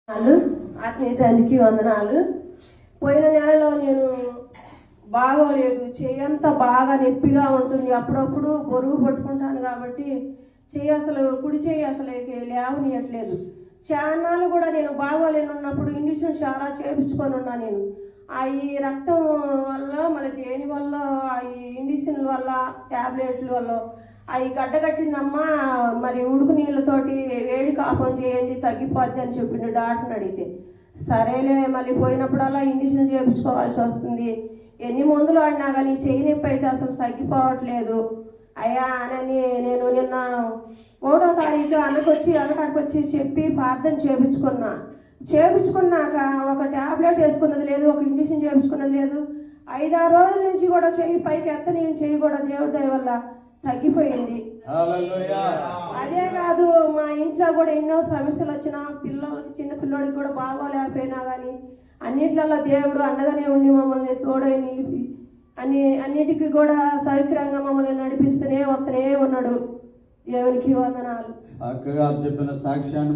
ఆత్మీయతానికి వందనాలు. పోయిన నెలలో నేను బాగోలేదు, చెయ్యంతా బాగా నొప్పిగా ఉంటుంది, అప్పుడప్పుడు బరువు పట్టుకుంటాను కాబట్టి కుడి చెయ్యి అసలు లేవనియట్లేదు. చాన్నాళ్ళు కూడా నేను బాగోలేనున్నప్పుడు ఇండిషన్ చాలా చేయించుకొని ఉన్నా. నేను ఈ రక్తం వల్ల మళ్ళీ దేని వల్ల ఈ ఇండిషన్ల వల్ల ట్యాబ్లెట్ల వల్ల అవి గడ్డగట్టిందమ్మా, మరి ఉడుకు నీళ్ళతోటి వేడి కాపం చేయండి తగ్గిపోద్ది అని చెప్పిండు డాక్టర్ని అడిగితే. సరేలే, మళ్ళీ పోయినప్పుడల్లా ఇండిషన్ చేయించుకోవాల్సి వస్తుంది. ఎన్ని మందులు ఆడినా కానీ చెయ్యి నొప్పి అయితే అసలు తగ్గిపోవట్లేదు అయ్యా అని నేను నిన్న 1వ తారీఖు అన్నకాడికి వచ్చి చెప్పి ప్రార్థన చేయించుకున్నాక ఒక ట్యాబ్లెట్ వేసుకున్నది లేదు, ఒక ఇండిషన్ చేయించుకున్నది లేదు. 5-6 రోజుల నుంచి కూడా చెయ్యి పైకి ఎత్తని చెయ్యి కూడా దేవుడి దయ వల్ల తగ్గిపోయింది. అదే కాదు, మా ఇంట్లో కూడా ఎన్నో సమస్యలు వచ్చినా చిన్న పిల్లోడికి కూడా బాగోలేకపోయినా కానీ అన్నిట్లలో దేవుడు అండగానే ఉండి మమ్మల్ని తోడై నిలిపి అన్నిటికీ కూడా సౌకర్యంగా మమ్మల్ని నడిపిస్తూనే వస్తూనే ఉన్నాడు. దేవునికి వందనాలు. అక్కగా చెప్పిన సాక్ష్యాన్ని